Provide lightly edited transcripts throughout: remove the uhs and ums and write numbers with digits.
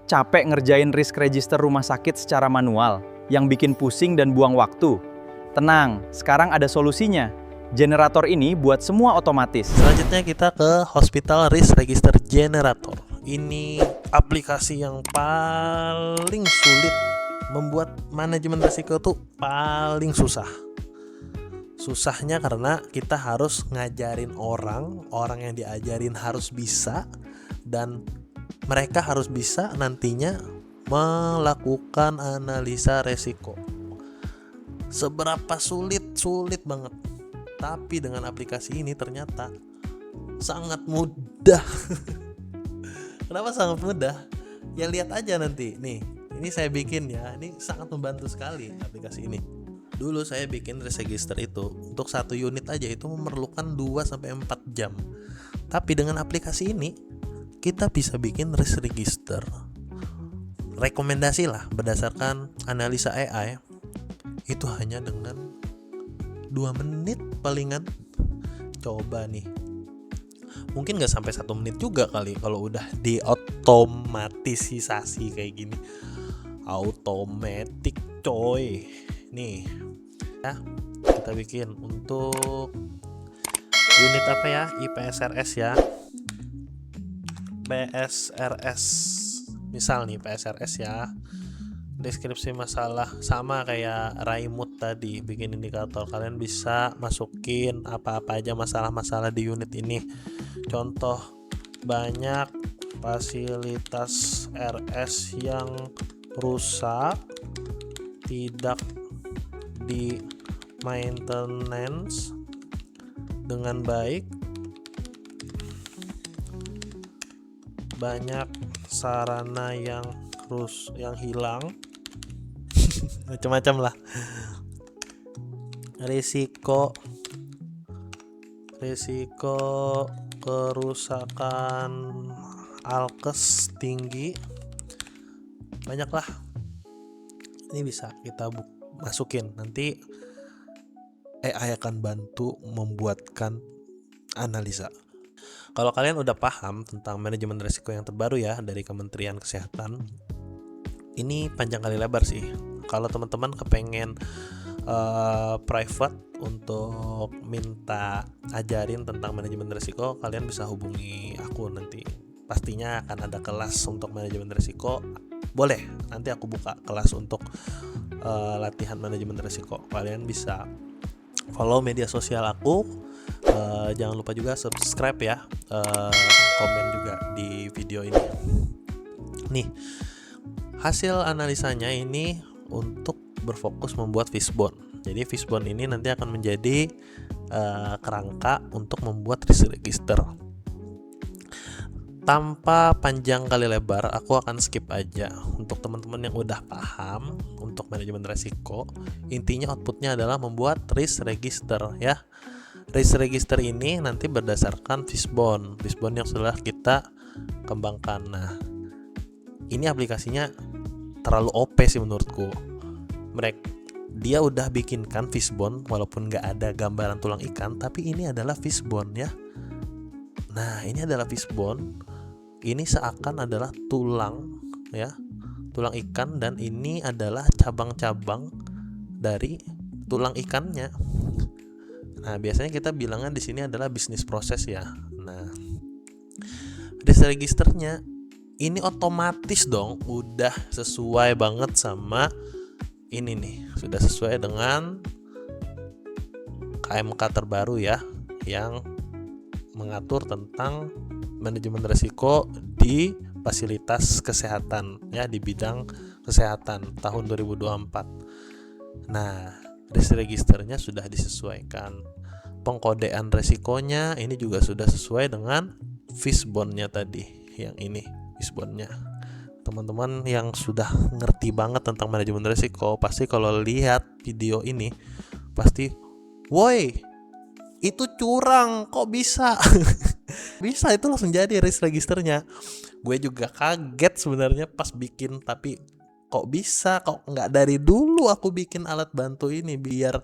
Capek ngerjain risk register rumah sakit secara manual, yang bikin pusing dan buang waktu? Tenang, sekarang ada solusinya. Generator ini buat semua otomatis. Selanjutnya kita ke Hospital Risk Register Generator. Ini aplikasi yang paling sulit, membuat manajemen risiko tuh paling susah. Susahnya karena kita harus ngajarin orang yang diajarin harus bisa, dan mereka harus bisa nantinya melakukan analisa resiko. Seberapa sulit banget. Tapi dengan aplikasi ini ternyata sangat mudah. Kenapa sangat mudah? Ya lihat aja nanti. Nih, ini saya bikin ya. Ini sangat membantu sekali aplikasi ini. Dulu saya bikin risk register itu untuk satu unit aja itu memerlukan 2-4 jam. Tapi dengan aplikasi ini kita bisa bikin risk register. Rekomendasi lah berdasarkan analisa AI itu hanya dengan 2 menit palingan. Coba nih, mungkin gak sampai 1 menit juga kali kalau udah diotomatisasi kayak gini. Automatic coy. Nih ya, kita bikin untuk unit apa ya, IPSRS ya, PSRS misal nih, PSRS ya. Deskripsi masalah sama kayak Raimut tadi, bikin indikator. Kalian bisa masukin apa-apa aja masalah-masalah di unit ini. Contoh, banyak fasilitas RS yang rusak, tidak di maintenance dengan baik, banyak sarana yang hilang, macam-macam lah. Risiko kerusakan alkes tinggi, banyak lah. Ini bisa kita masukin, nanti AI akan bantu membuatkan analisa. Kalau kalian udah paham tentang manajemen risiko yang terbaru ya dari Kementerian Kesehatan, ini panjang kali lebar sih. Kalau teman-teman kepengen private untuk minta ajarin tentang manajemen risiko, kalian bisa hubungi aku nanti. Pastinya akan ada kelas untuk manajemen risiko. Boleh, nanti aku buka kelas untuk latihan manajemen risiko. Kalian bisa follow media sosial aku. Jangan lupa juga subscribe ya, komen juga di video ini. Nih, hasil analisanya ini untuk berfokus membuat fishbone. Jadi fishbone ini nanti akan menjadi kerangka untuk membuat risk register. Tanpa panjang kali lebar, aku akan skip aja. Untuk teman-teman yang udah paham untuk manajemen risiko, intinya outputnya adalah membuat risk register ya. Risk register ini nanti berdasarkan fishbone yang sudah kita kembangkan. Nah, ini aplikasinya terlalu OP sih menurutku. Dia udah bikinkan fishbone walaupun nggak ada gambaran tulang ikan, tapi ini adalah fishbone ya. Nah, ini adalah fishbone. Ini seakan adalah tulang ya, tulang ikan, dan ini adalah cabang-cabang dari tulang ikannya. Nah, biasanya kita bilangnya di sini adalah bisnis proses ya. Nah, risk registernya ini otomatis dong, udah sesuai banget sama ini nih, sudah sesuai dengan KMK terbaru ya, yang mengatur tentang manajemen risiko di fasilitas kesehatan ya, di bidang kesehatan tahun 2024. Nah, risk registernya sudah disesuaikan. Pengkodean resikonya ini juga sudah sesuai dengan fishbone-nya tadi. Yang ini fishbone-nya. Teman-teman yang sudah ngerti banget tentang manajemen risiko, pasti kalau lihat video ini pasti, woi, itu curang, kok bisa? Bisa, itu langsung jadi risk registernya. Gue juga kaget sebenarnya pas bikin, tapi kok bisa, kok nggak dari dulu aku bikin alat bantu ini biar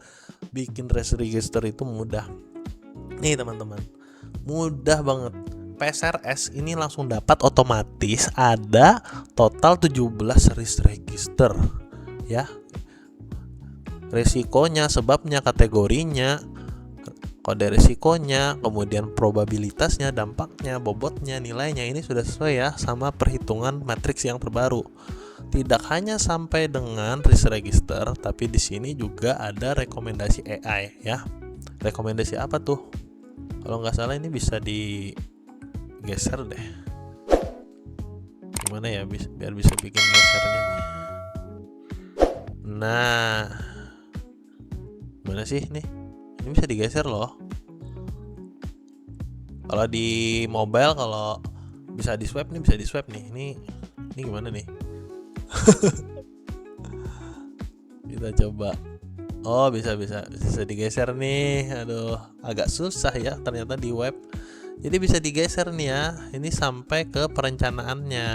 bikin risk register itu mudah. Nih teman-teman, mudah banget. PSRS ini langsung dapat otomatis ada total 17 risk register ya. Resikonya, sebabnya, kategorinya, kode risikonya, kemudian probabilitasnya, dampaknya, bobotnya, nilainya, ini sudah sesuai ya sama perhitungan matriks yang terbaru. Tidak hanya sampai dengan risk register, tapi di sini juga ada rekomendasi AI ya. Rekomendasi apa tuh? Kalau nggak salah ini bisa digeser deh. Gimana ya biar bisa bikin gesernya nih. Nah, mana sih nih? Ini bisa digeser loh. Kalau di mobile, kalau bisa di swipe nih, bisa di swipe nih. Ini gimana nih? Kita coba. Oh, bisa digeser nih. Aduh, agak susah ya ternyata di web. Jadi bisa digeser nih ya. Ini sampai ke perencanaannya.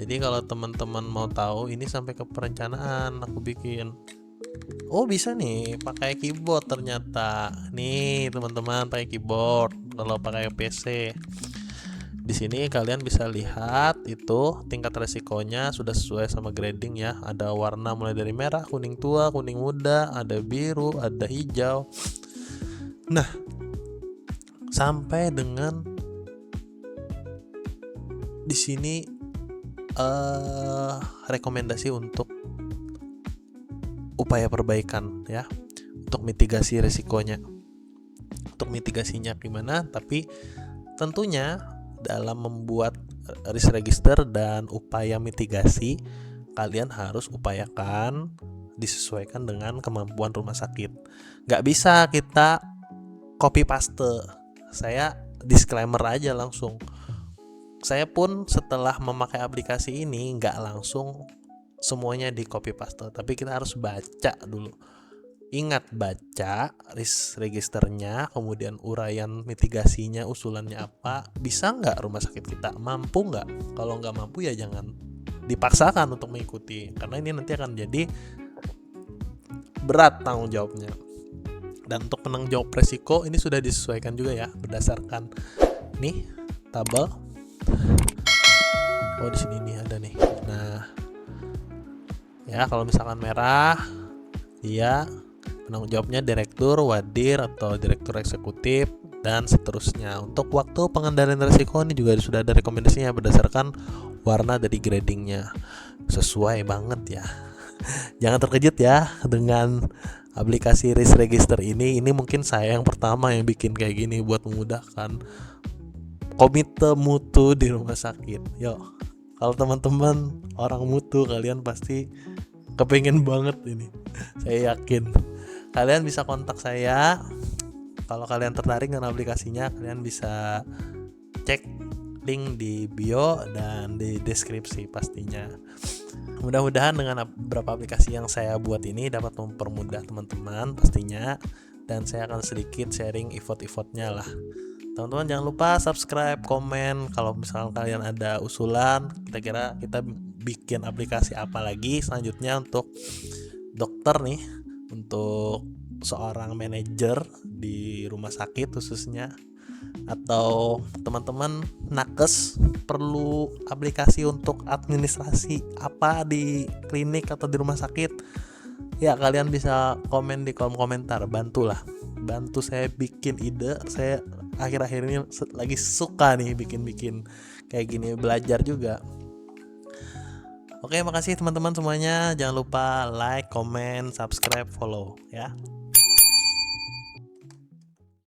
Jadi kalau teman-teman mau tahu, ini sampai ke perencanaan aku bikin. Oh, bisa nih pakai keyboard ternyata. Nih teman-teman, pakai keyboard kalau pakai PC. Di sini kalian bisa lihat itu tingkat resikonya sudah sesuai sama grading ya. Ada warna mulai dari merah, kuning tua, kuning muda, ada biru, ada hijau. Nah, sampai dengan di sini rekomendasi untuk upaya perbaikan ya, untuk mitigasi resikonya. Untuk mitigasinya gimana? Tapi tentunya dalam membuat risk register dan upaya mitigasi, kalian harus upayakan disesuaikan dengan kemampuan rumah sakit. Gak bisa kita copy paste. Saya disclaimer aja langsung. Saya pun setelah memakai aplikasi ini gak langsung semuanya di copy paste, tapi kita harus baca dulu. Ingat, baca risk registernya, kemudian uraian mitigasinya, usulannya apa, bisa nggak rumah sakit kita, mampu nggak. Kalau nggak mampu ya jangan dipaksakan untuk mengikuti, karena ini nanti akan jadi berat tanggung jawabnya. Dan untuk penanggung jawab resiko ini sudah disesuaikan juga ya berdasarkan nih tabel. Oh, di sini nih ada nih. Nah, ya kalau misalkan merah, dia penanggung jawabnya direktur, wadir atau direktur eksekutif dan seterusnya. Untuk waktu pengendalian risiko ini juga sudah ada rekomendasinya berdasarkan warna dari gradingnya. Sesuai banget ya. Jangan terkejut ya dengan aplikasi risk register ini. Ini mungkin saya yang pertama yang bikin kayak gini buat memudahkan komite mutu di rumah sakit. Yuk, kalau teman-teman orang mutu, kalian pasti kepengen banget ini. Saya yakin. Kalian bisa kontak saya. Kalau kalian tertarik dengan aplikasinya, kalian bisa cek link di bio dan di deskripsi pastinya. Mudah-mudahan dengan beberapa aplikasi yang saya buat ini dapat mempermudah teman-teman pastinya. Dan saya akan sedikit sharing effort-effortnya lah. Teman-teman jangan lupa subscribe, komen. Kalau misalnya kalian ada usulan, kira-kira kita bikin aplikasi apa lagi selanjutnya untuk dokter nih, untuk seorang manajer di rumah sakit khususnya, atau teman-teman nakes perlu aplikasi untuk administrasi apa di klinik atau di rumah sakit, ya kalian bisa komen di kolom komentar. Bantu saya bikin ide. Saya akhir-akhir ini lagi suka nih bikin kayak gini, belajar juga. Oke, makasih teman-teman semuanya. Jangan lupa like, comment, subscribe, follow ya.